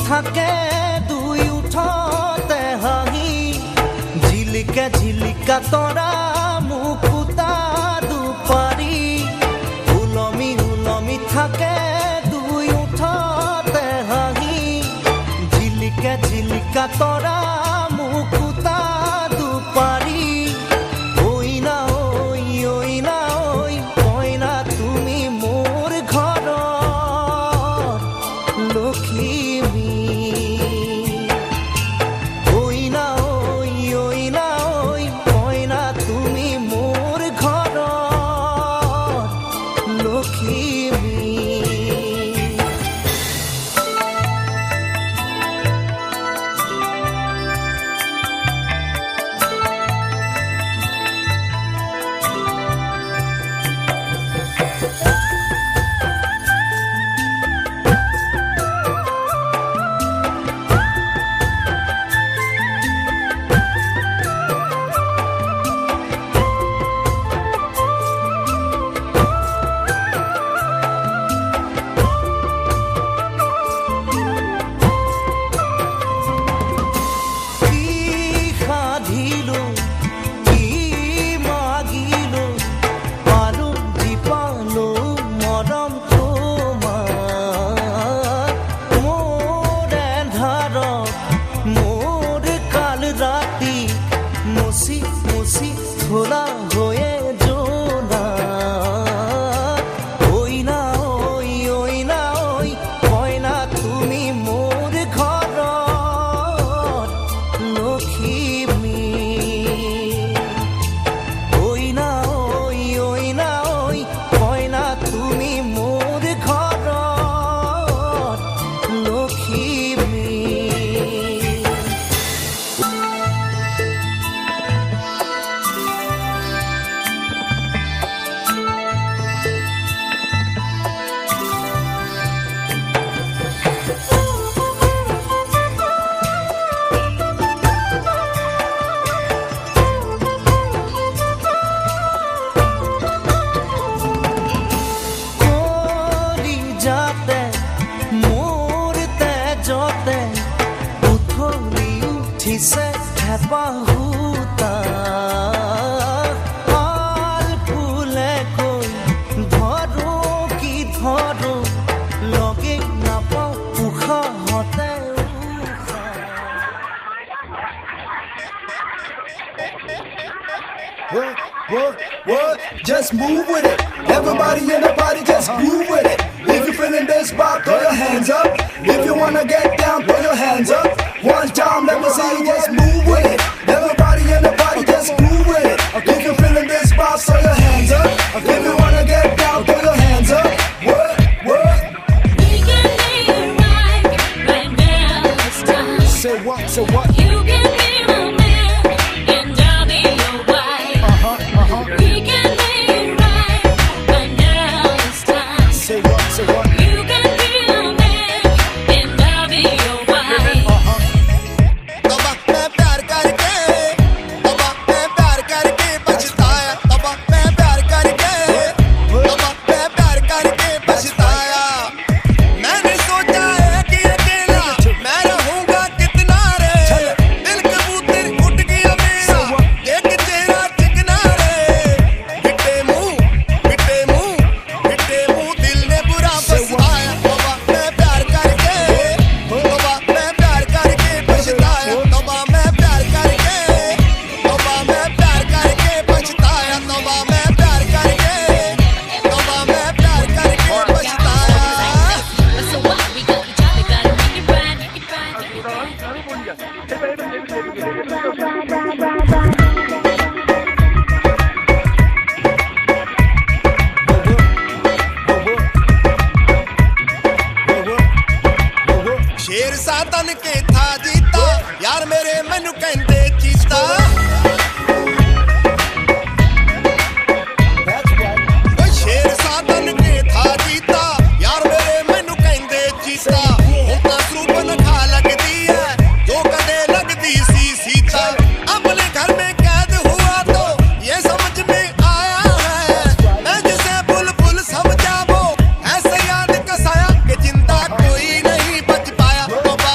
থাকে দুই উঠতে হাঁহি ঝিলিকা ঝিলিকা তৰা মুকুতা দুপাৰি উলমি উলমি থাকে দুই উঠতে হাঁহি ঝিলিকা ঝিলিকা তৰা মুকুতা দুপাৰি ভোলা হয়ে জোনা ওই না ওই ওই না ওই হয় না তুমি মোর ঘর লক্ষ্মী ওই না ওই ওই না ওই হয় না তুমি মোর ঘর লক্ষ্মী উঠিছে হেঁপাহুতা আল ফুলে কৈ ধৰো কি ধৰো লগে নাপাওঁ উশাহতে What? Just move with it. Everybody in the party, just move with it. If you're feeling this vibe, throw your hands up. If you wanna get down, throw your hands up. One time, let me see you just move with it. Everybody in the party, just move with it. If you're feeling this vibe, throw your hands up. If you wanna get down, throw your hands up. What? We can make it right now this time. Say what? Say what? You can be my man, and I'll be your wife. We can make it right now this time. Say what? Say what? You can be my man, and I'll be your wife. तबा मैं प्यार करके पछताया तबा मैं प्यार करके पछताया मैंने सोचा है कि अकेला मैं रहूंगा कितना रे दिल कबूतर उठ गया मेरा देख तेरा चिकना रे बिटे मुंह दिल ने बुरा फसाया तबा मैं प्यार करके पछताया तबा मैं प्यार करके पछताया तबा मैं प्यार करके पछताया So what? We got each other, gotta make it right, make it right, make it right. शेर सातन के था जीता यार मेरे मैनू कहंदे चीता शेर सातन के था जीता यार मेरे मैनू कहंदे चीता हुण तां सूबन खा लगदी है जो कदे लगदी सी सीता अपने घर में कैद हुआ तो ये समझ में आया है मैं जिसे बुलबुल समझा वो ऐसे याद कसाया कि जिंदा कोई नहीं बच पाया तोबा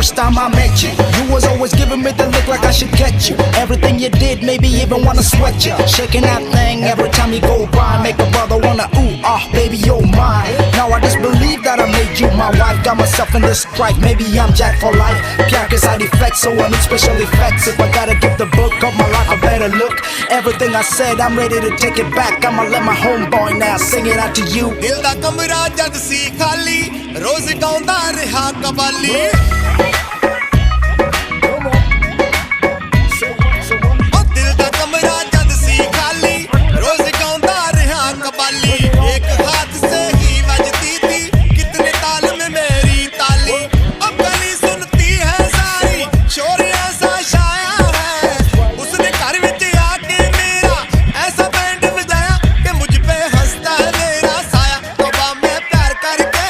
first time I met you. You was always giving me the look like I should get you. Everything you did made me even wanna sweat you. Shaking that thing every time you go by, make a brother wanna ooh, ah, baby, you're mine. Now I just believe that I made you my wife. Got myself in this strife, maybe I'm Jack for life. Pure के side effects, so I need special effects. If I gotta give the book of my life a better look, everything I said, I'm ready to take it back. I'ma let my homeboy now sing it out to you. ਦਿਲ ਦਾ ਕਮਰਾ ਜਦ ਸੀ ਖਾਲੀ ਰੋਜ਼ ਗਾਉਂਦਾ ਰਿਹਾ ਕਵਾਲੀ ਉਹ ਦਿਲ ਦਾ ਕਮਰਾ ਜਦ ਸੀ ਖਾਲੀ ਰੋਜ਼ ਗਾਉਂਦਾ ਰਿਹਾ ਕਵਾਲੀ ਇੱਕ हाथ से ही बजती थी कितने ताल में मेरी ताली अब गली सुनती है सारी शोर ऐसा छाया है उसने घर विच आके मेरा ऐसा बैंड बजाया कि मुझ पे हंसता है मेरा साया तौबा मैं प्यार करके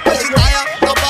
पछताया तौबा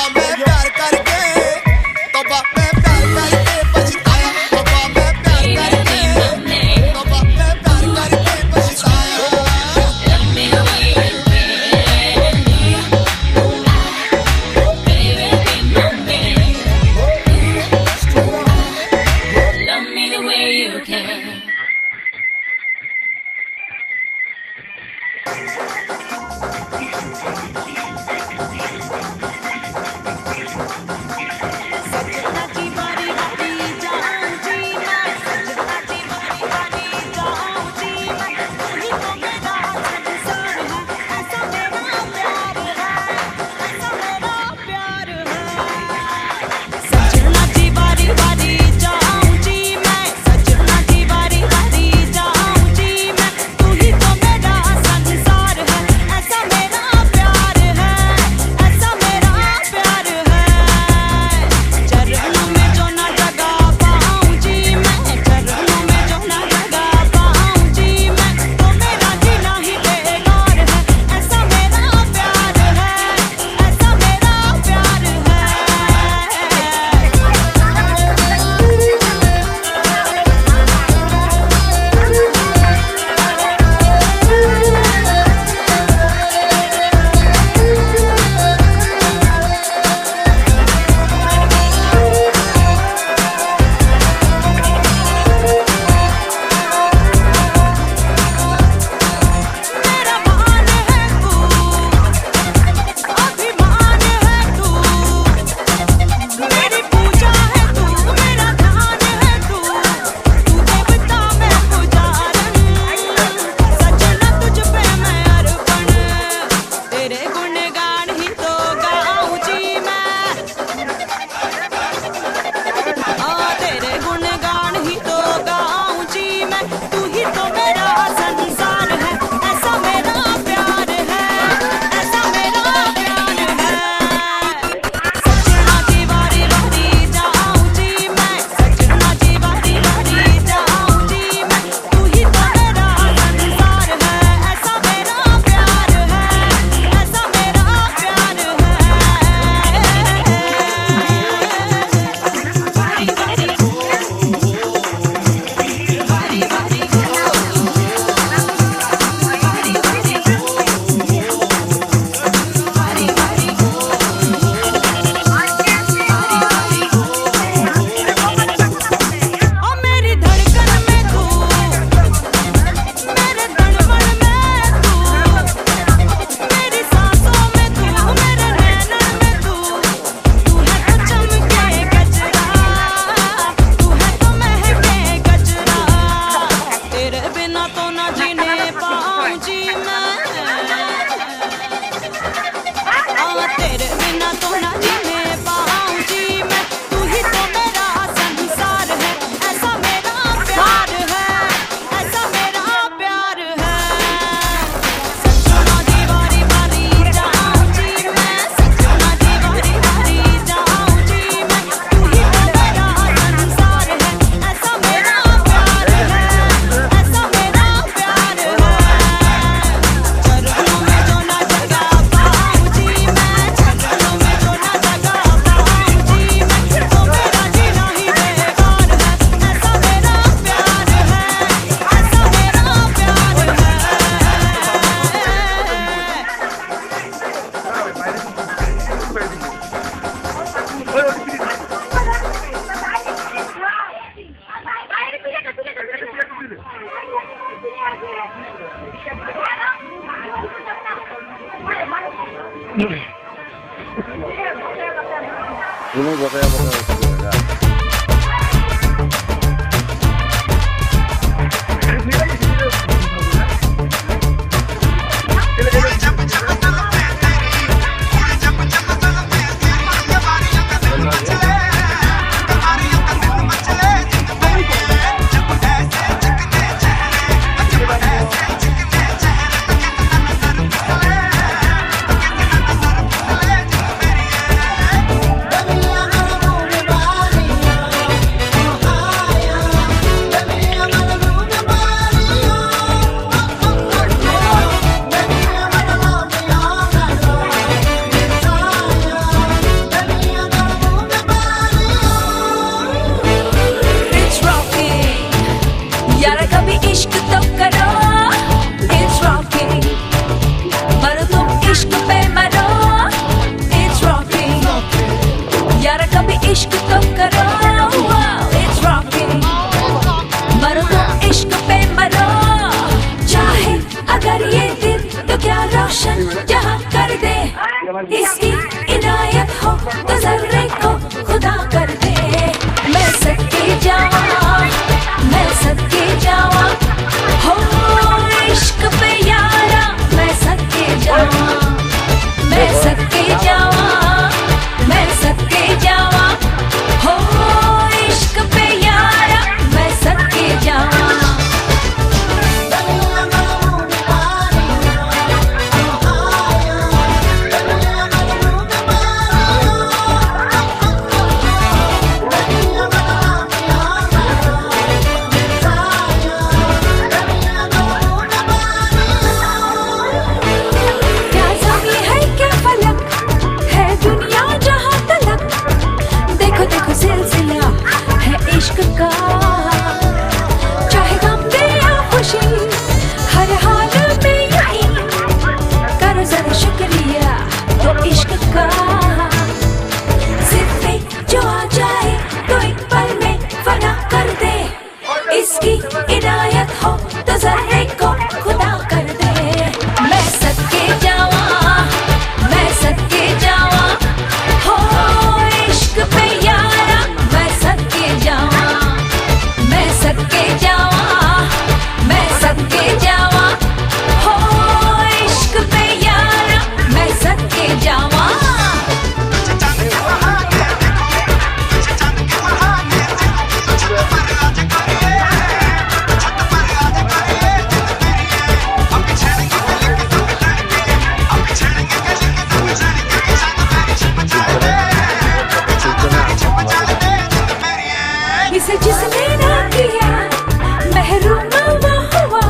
तुम्हें बताया जहाँ कर दे इसकी इनायत हो तो जर्रे को खुदा कर दे। मैं सदके जावा, मैं सदके जावा, हो इश्क पे यारा मैं सदके जावा, मैं सदके जावा, मैं सदके जावा, हो इश्क पे यारा मैं सदके जावा। चाहे गम दे या खुशी हर हाल में यही करो जरा शुक्रिया तो इश्क का। सिर पे जो आ जाए तो एक पल में फना कर दे, इसकी इनायत हो तो जर्रे को खुदा कर दे। मैं सदके जावा, मैं सदके जावा, हो इश्क पे यारा मैं सदके जावा, मैं सदके जावा, मैं सदके जावा, हो इश्क पे यारा मैं सदके जावा। इसे जिसने ना किया महरूम वो हुआ,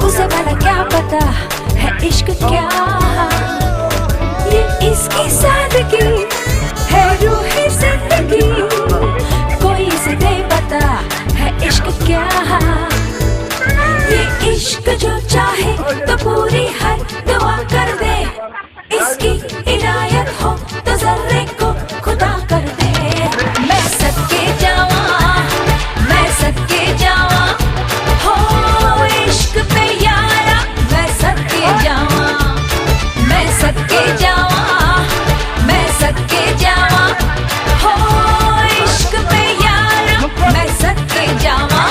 उसे भला क्या पता है इश्क क्या। ये इसकी सादगी है रूही जिंदगी, कोई इसे दे पता है इश्क क्या। ये इश्क जो चाहे तो पूरी हर दुआ कर दे, इसकी इनायत हो तो जर्रे को खुदा कर दे। मैं सदके जावा, मैं सदके जावा, हो इश्क पे यारा मैं सदके जावा, मैं सदके जावा, मैं सदके जावा, हो इश्क पे यारा मैं सदके जावा।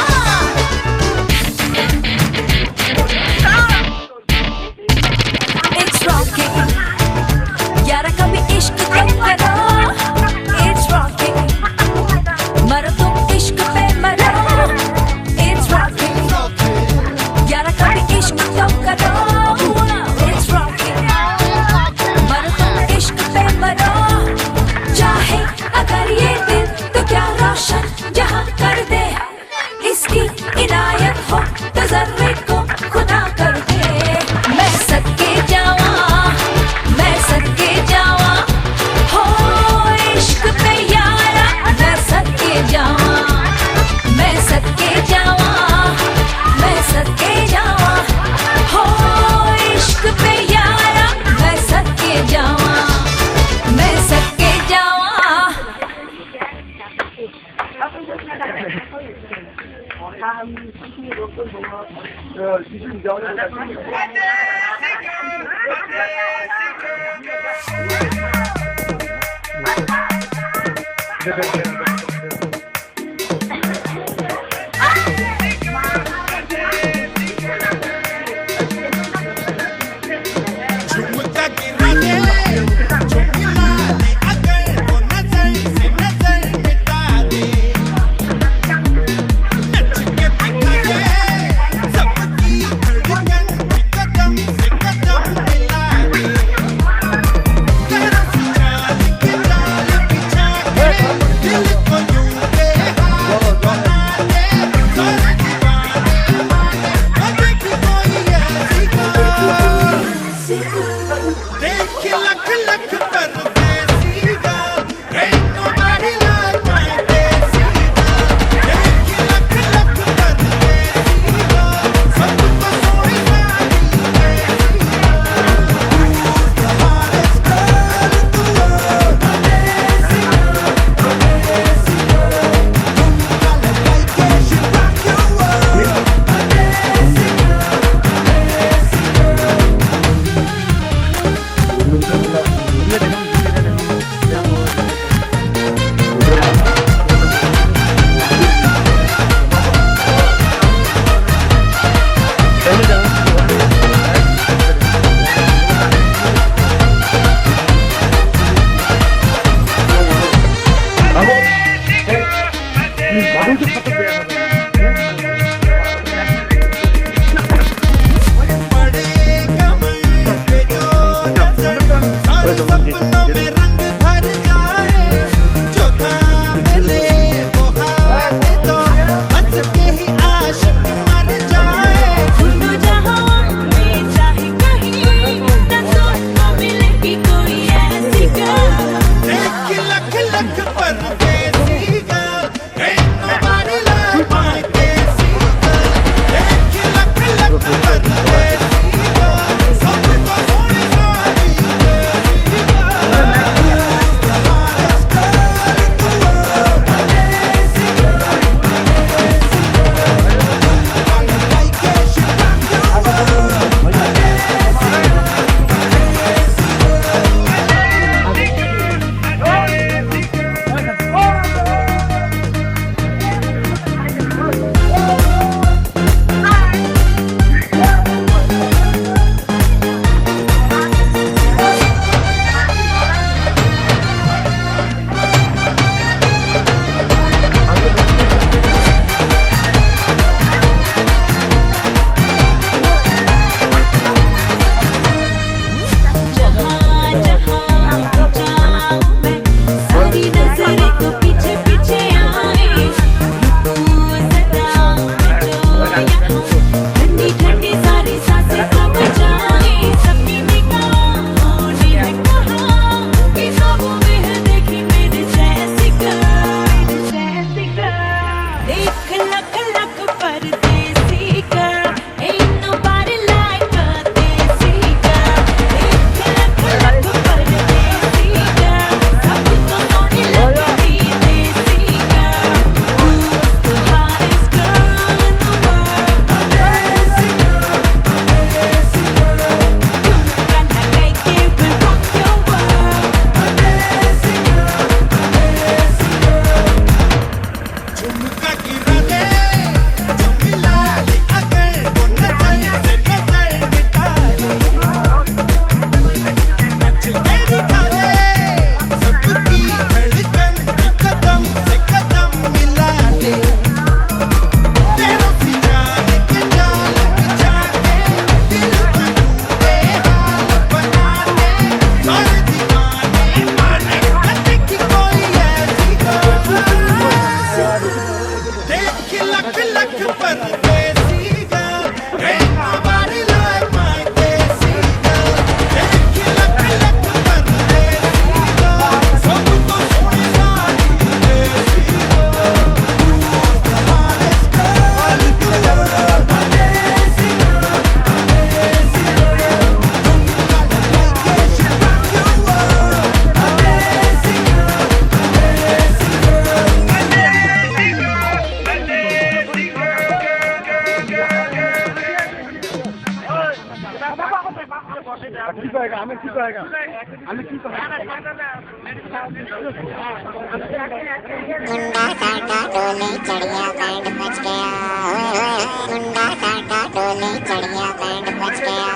It's rocking, यारा कभी इश्क तो करो। It's rocking, मरो तुम इश्क पे मरो। It's rocking, यारा कभी इश्क तो करो। It's rocking, मरो तुम इश्क पे मरो। चाहे अगर ये दिल तो क्या रोशन जहाँ कर दे, इसकी इनायत हो तो जर्रे को खुदा कर दे। मैं सदके जावा, मैं सदके जावा, हो इश्क पे यारा मैं सदके जावा, मैं सदके जावा, मैं सदके जावा, हो इश्क पे यारा मैं सदके जावा, मैं सदके जावा। 야, 지금 झुमका गिरा दे झुमला दे अगर वो नजर से नजर मिटा दे नच के दिखा दे सबकी धड़कन कदम से कदम मिला दे तरफ जान के जाल बिछा के दिल को यूं बेहाल बना दे सारे दीवाने माने अभी भी कोई ऐसी देख लख लख परदेसी girl, ain't nobody like my desi girl. देख लख लख परदेसी girl, सबको सोई सारी देसी girl. Who's the hottest girl in the world? Desi girl, desi girl. Tumhara like it, she rock your world. Desi girl, desi girl. मुंडा साटा डोले चढ़िया band बज गया मुंडा साटा डोले चढ़िया बैंड बज गया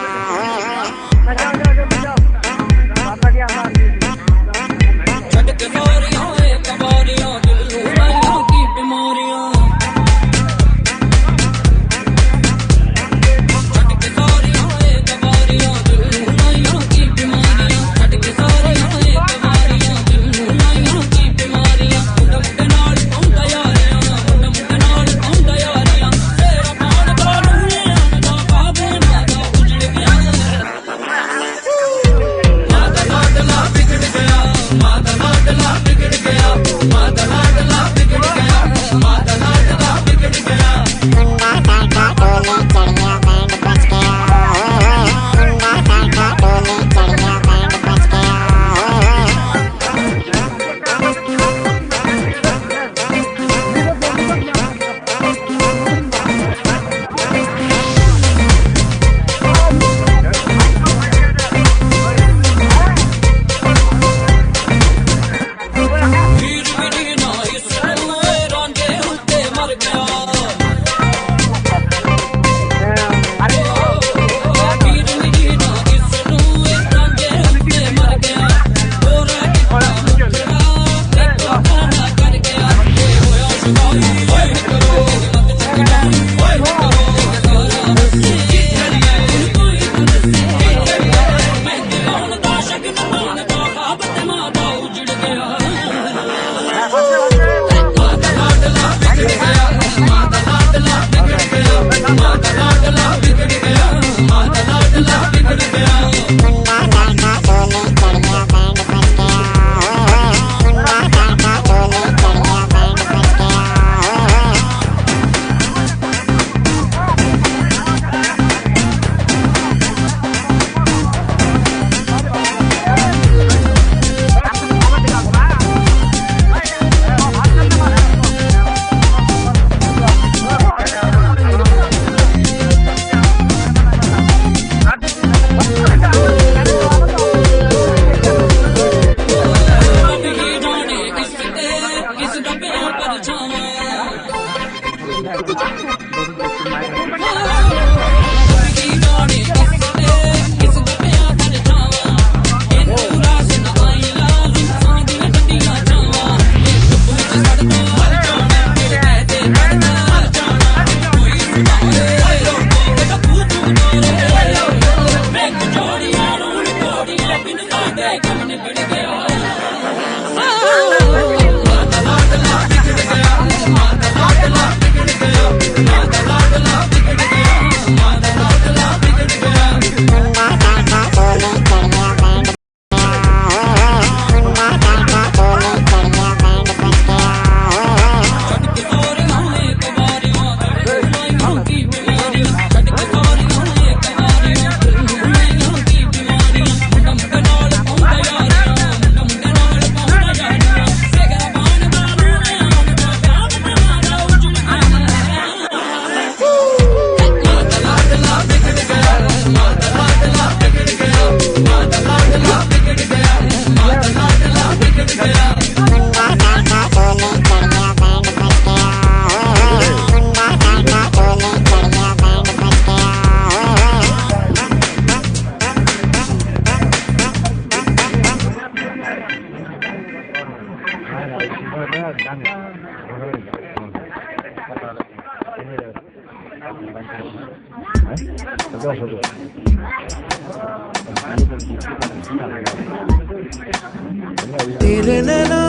तेरे नैना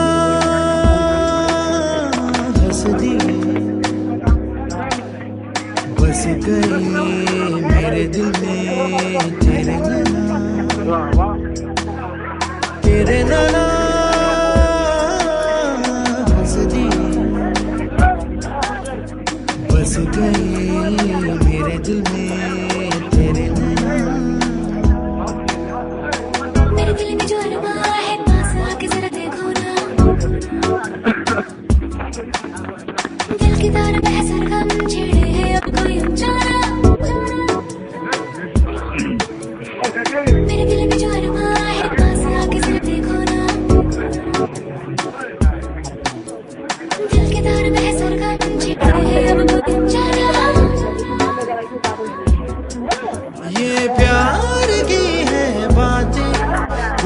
हंस दिए बस गई मेरे दिल में तेरे नैना हंस दिए बस गई मेरे दिल में तेरे नैना। मेरे दिल में जो अरमा है पास आके जरा देखो ना, दिल की तार पे सरगम छेड़े है अब कोई अनजाना। मेरे दिल में जो अरमा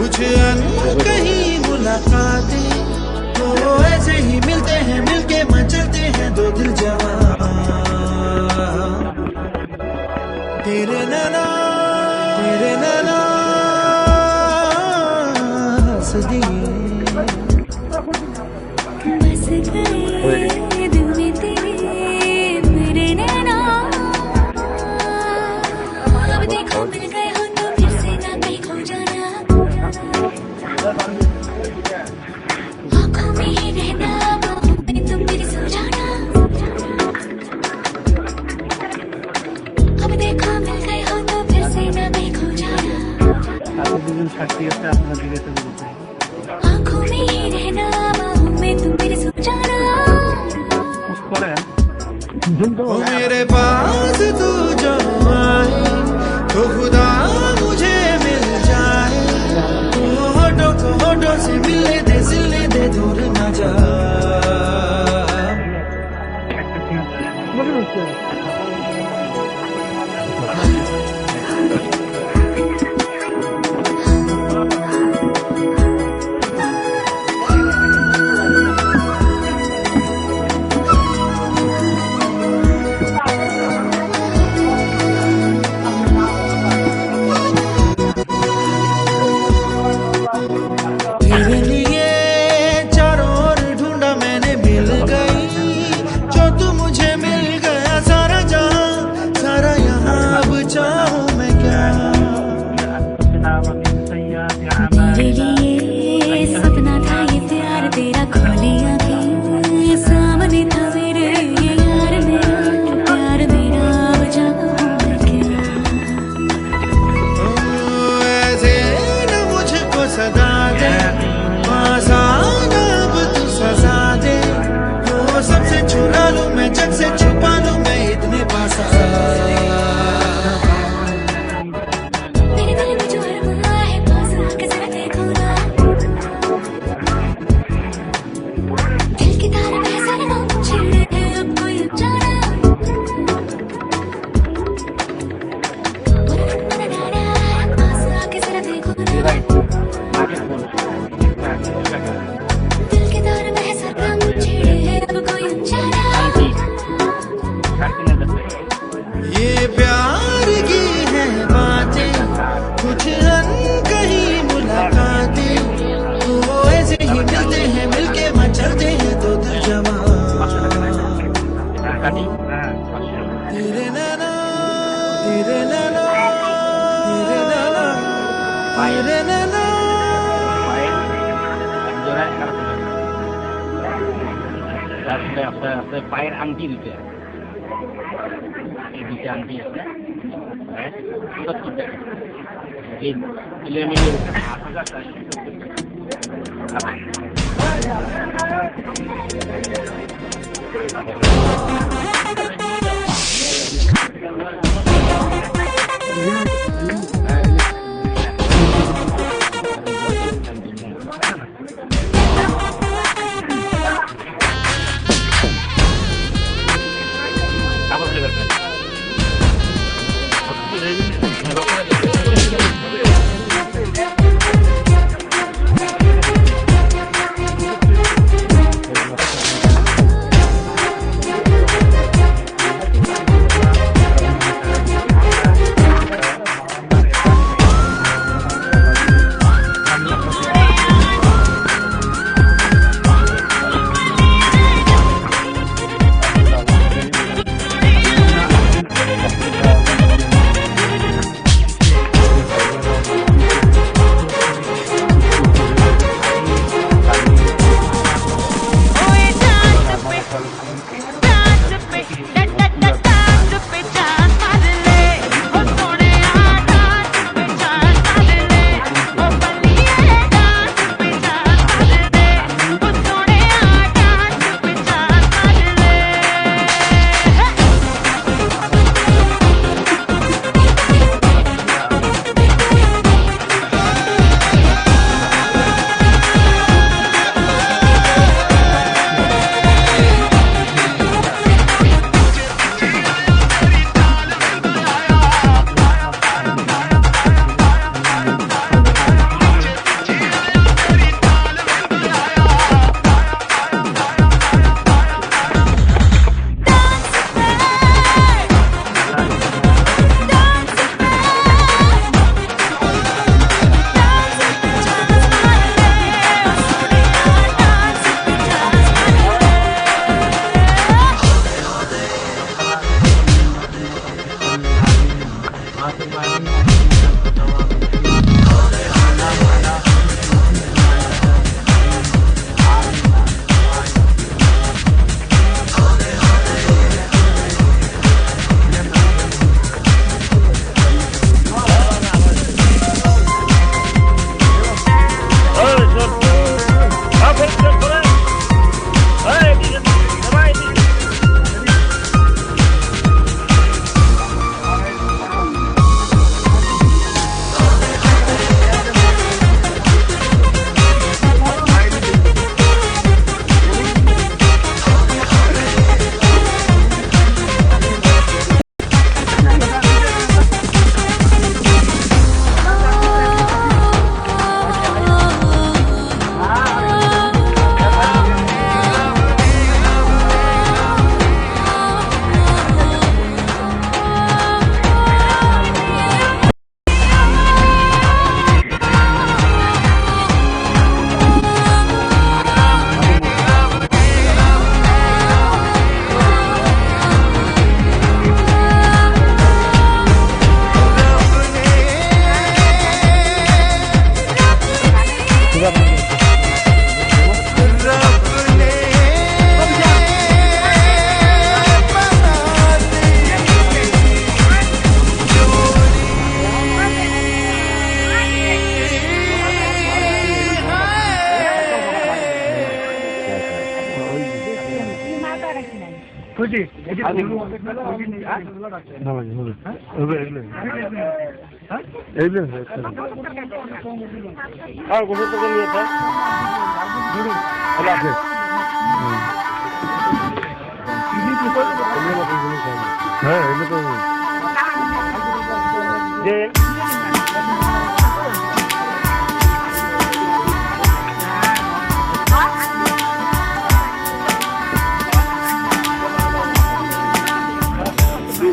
कुछ कहीं मुलाकातें तो ऐसे ही मिलते हैं, मिलके मचलते हैं दो दिल जवान। तेरे नैना हंस दिए, बस गए दिल में तेरे मेरे नैना। अब देखो मिल गए हो तो फिर से ना कहीं खो जाना, आँखों में ही रहना, बाहों में तुम मेरी सो जाना। अब देखो मिल गए हो तो फिर से ना कहीं खो जाना, आँखों में ही रहना, बाहों में तुम मेरी सो जाना। ओ मेरे पास तू जो आए तो खुदा मुझे मिल जाए। तो होठों को होठों से मिलने दे दूर न जा। तेरे लिए चारों ओर ढूंढा मैंने, मिल गई जो तू मुझे मिल गया। सारा जहां सारा यहाँ अब चाहूं मैं क्या। मेरे लिए सपना था ये प्यार तेरा, खोली आँखें सामने था मेरे ये यार मेरा, प्यार मेरा अब चाहूं मैं क्या। ओ ऐसे न मुझको सदा दे, पास आना अब तू सजा दे। वो सबसे चुरा लूं मैं, जग से छुपा लूं मैं इतने पास आ। मेरे दिल में जो अरमां है पास आके जरा देखो ना, दिल की तार में सनम छिड़े है अब कोई अनजाना। पास आके जरा देखो ना, दिल की तार में सनम छिड़े है अब कोई अनजाना। ये प्यार की है बातें, कुछ कहीं मुलाकातें तो ऐसे ही मिलते हैं, मिलके मचलते हैं दो दिल जवान। तेरे नैना तेरे नैना तेरे नैना तेरे नैना। পায়ের আংটি দিতে এই দুটো আংটি আছে হ্যাঁ সুন্দর করে এই এলিমিনে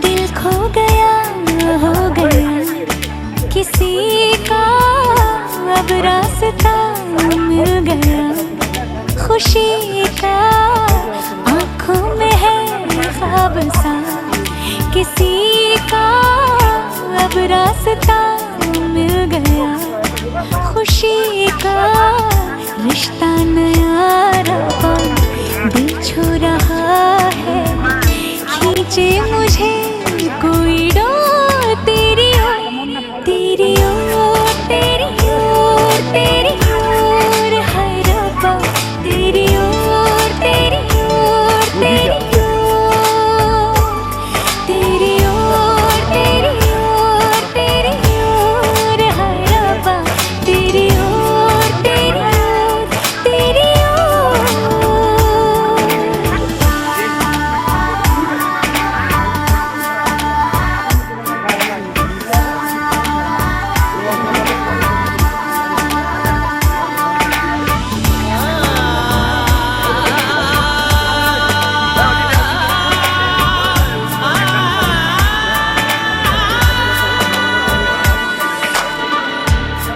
दिल खो गया हो गया किसी का अब रास्ता मिल गया खुशी का आँखों में है ख्वाब सा किसी का अब रास्ता मिल गया खुशी का रिश्ता नया रहा दिल छू रहा है खींचे मुझे कोई डोर तेरी ओर तेरी ओर तेरी ओर तेरी ओर है रब्बा तेरी ओर तेरी ओर तेरी ओर तेरी ओर तेरी ओर तेरी ओर है रब्बा तेरी ओर तेरी ओर तेरी ओर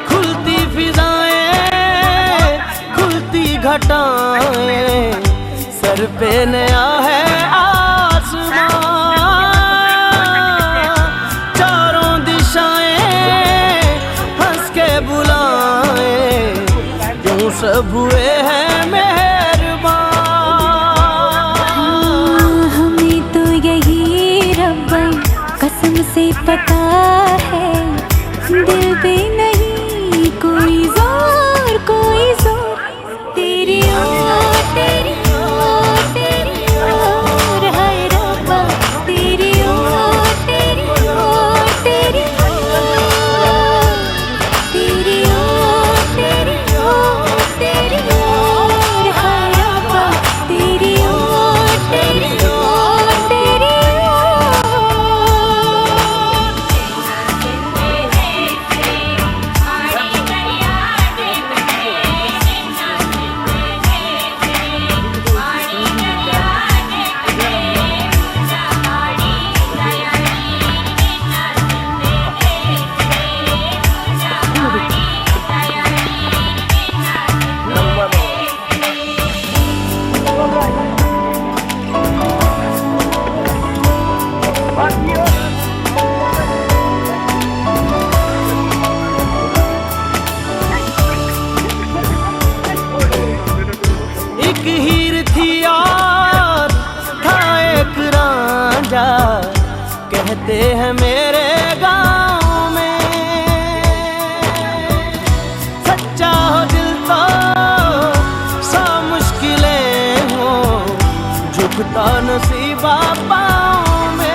खुलती फिजाएं खुलती घटाएं सर पे नया है आसमां चारों दिशाएं हंस के बुलाएं यूं सब हुए हैं मेहरबान हमें तो यही रब्बा कसम से पता है दिल पे नहीं कोई जोर तेरी ओर तेरी ओर तेरी ओर है रब्बा तेरी ओर तेरी ओर तेरी ओर तेरी ओर तेरी ओर तेरी ओर है रब्बा तेरी ओर तेरी ओर तेरी एक हीर थी और था एक रांझा कहते हैं मेरे गांव में सच्चा हो दिल तो सा मुश्किलें हो झुकता नसीबा पाँव में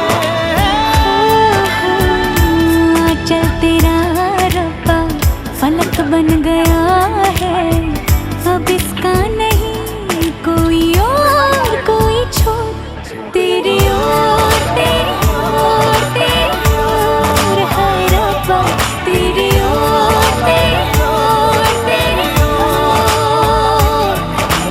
चल तेरा रब्बा फलक बन गया है अब इसका नहीं कोई और कोई छोड़ तेरी ओर तेरी ओर तेरी ओर है रब्बा तेरी ओर तेरी ओर तेरी ओर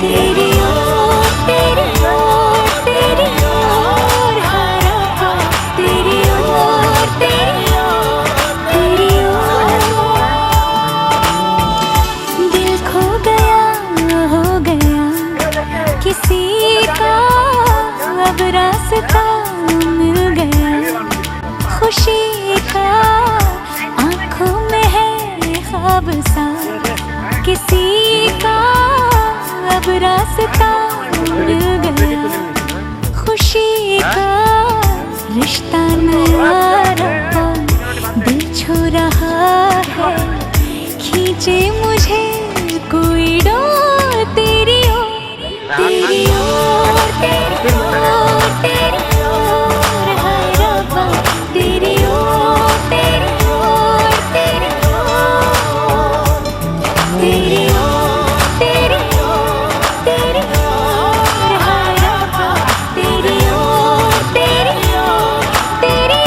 तेरी ओर तेरी ओर तेरी ओर है रब्बा तेरी ओर तेरी ओर तेरी ओर दिल खो गया हो गया किसी का अब रास्ता मिल गया खुशी का आँखों में है ख्वाब सा किसी का अब रास्ता मिल गया खुशी का रिश्ता नया रहा दिल छू रहा है खींचे मुझे कोई डोर तेरी ओर तेरी ओर तेरी ओर तेरी तेरी ओर तेरी ओर तेरी ओर हाय रब्बा तेरी ओर तेरी ओर तेरी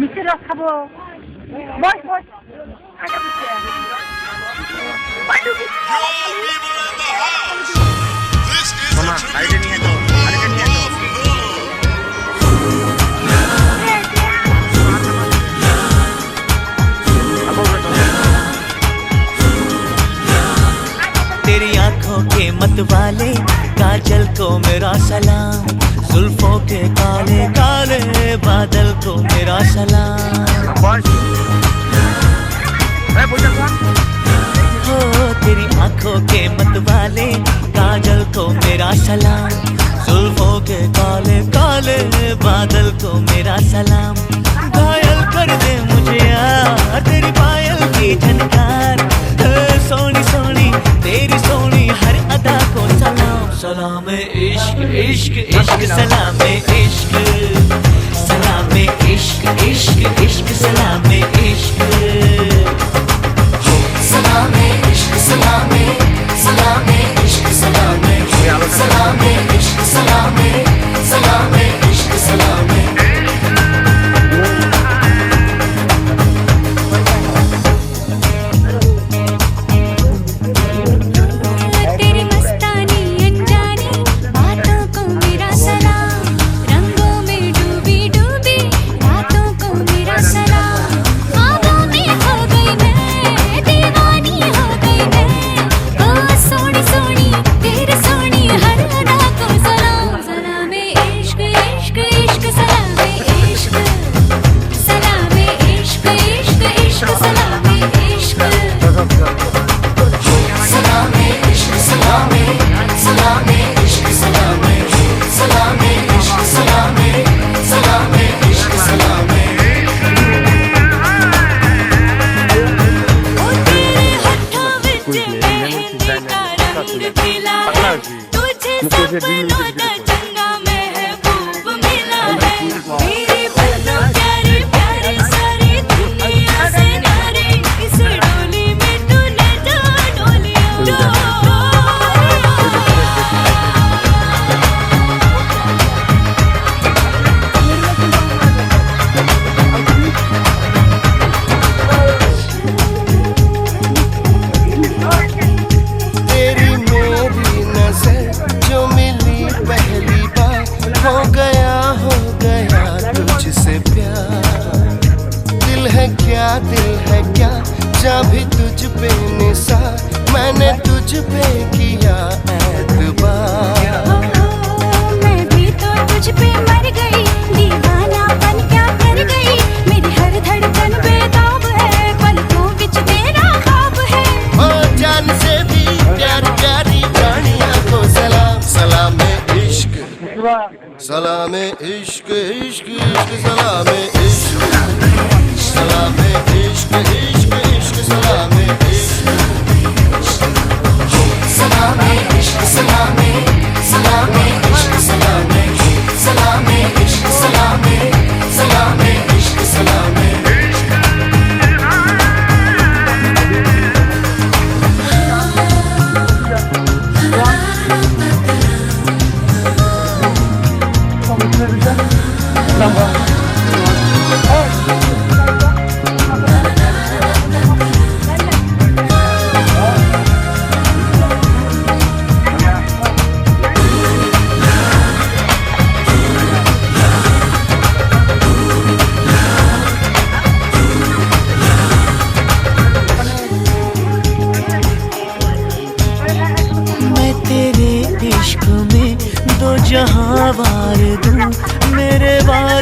মিষ্টি রস খাবো বস বস মামা আইডে নিয়ে যাও আইডে নিয়ে যাও तेरी आंखों के मतवाले काजल को मेरा सलाम, जुल्फों के काले काले बादल को मेरा सलाम। हो तेरी आंखों के मतवाले काजल को मेरा सलाम, जुल्फों के काले काले बादल को मेरा सलाम। घायल कर दे मुझे यार तेरी पायल की झनकार, सोनी सोनी तेरी सोनी हर अदा को सलाम। सलाम इश्क इश्क इश्क सलाम इश्क, सलाम इश्क इश्क इश्क सलाम इश्क, सलाम इश्क सलाम सलाम इश्क सलाम सलाम इश्क सलाम सलाम इश्क सलाम। तेरी मस्तानी अनजानी बातों को मेरा सलाम, रंगों में डूबी डूबी रातों को मेरा सलाम। ख्वाबों में खो गई मैं दीवानी हो गई मैं, ओ सोनी सोनी तेरी सोनी हर अदा को सलाम। सलाम इश्क इश्क इश्क सलाम इश्क, सलाम इश्क इश्क इश्क सलाम इश्क, सलाम इश्क सलाम सलाम इश्क सलाम सलाम इश्क सलाम सलाम इश्क सलाम। ओ तेरे होठों विच मेहंदी का रंग खिला है, तुझे सपनों दा चंगा महबूब मिला है। मेरी बन्नो प्यारे प्यारे सारी दुनिया से न्यारे, इस डोली में तूने जो डोलिया तेरी मेरी नजर जो मिली पहली बार, हो गया तुझसे प्यार। दिल है क्या जा भी तुझ पे निसार, मैंने तुझ पे किया एतबार। मैं भी तो तुझ पे मर गई, दीवानापन क्या कर गई, मेरी हर धड़कन बेताब है, पलकों विच तेरा ख्वाब है। ओ जान से भी प्यार प्यारी जानिया को सलाम, सलाम इश्क सलाम इश्क इश्क इश्क सलाम इश्क, सलाम इश्क इश्क इश्क सलाम इश्क, सलाम इश्क सलाम सलाम इश्क सलाम सलाम इश्क सलाम सलाम इश्क सलाम। Lamba.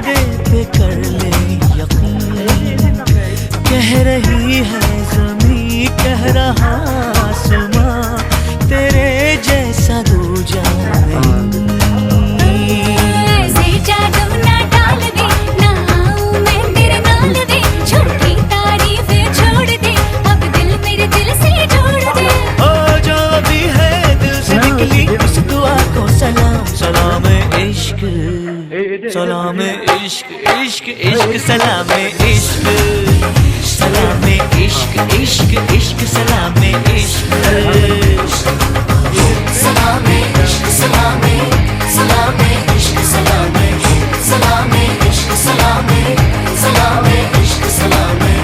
वादे पे कर ले यकीन, कह रही है ज़मीं, कह रहा आसमां, तेरे जैसा दूजा नहीं। ऐसे जादू ना डाल दे, ना आऊं मैं तेरे नाल दे, झूठी तारीफें छोड़ दे, अब दिल मेरे दिल से जोड़ दे। ओ जो भी है दिल से निकली उस दुआ को सलाम, सलाम इश्क, सलाम इश्क, इश्क इश्क सलाम इश्क, सलाम इश्क, इश्क इश्क सलाम इश्क। सलामे इश्क सलामे, सलामे इश्क सलामे, सलामे इश्क सलामे, सलामे इश्क सलामे।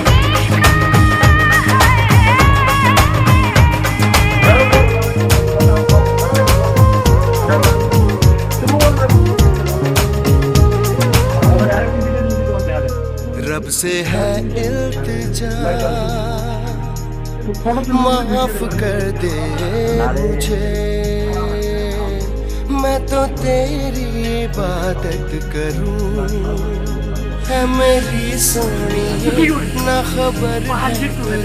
रब से है इल्तिजा, माफ कर दे मुझे, मैं तो तेरी इबादत करूं, है मेरी सोनी ना खबर है।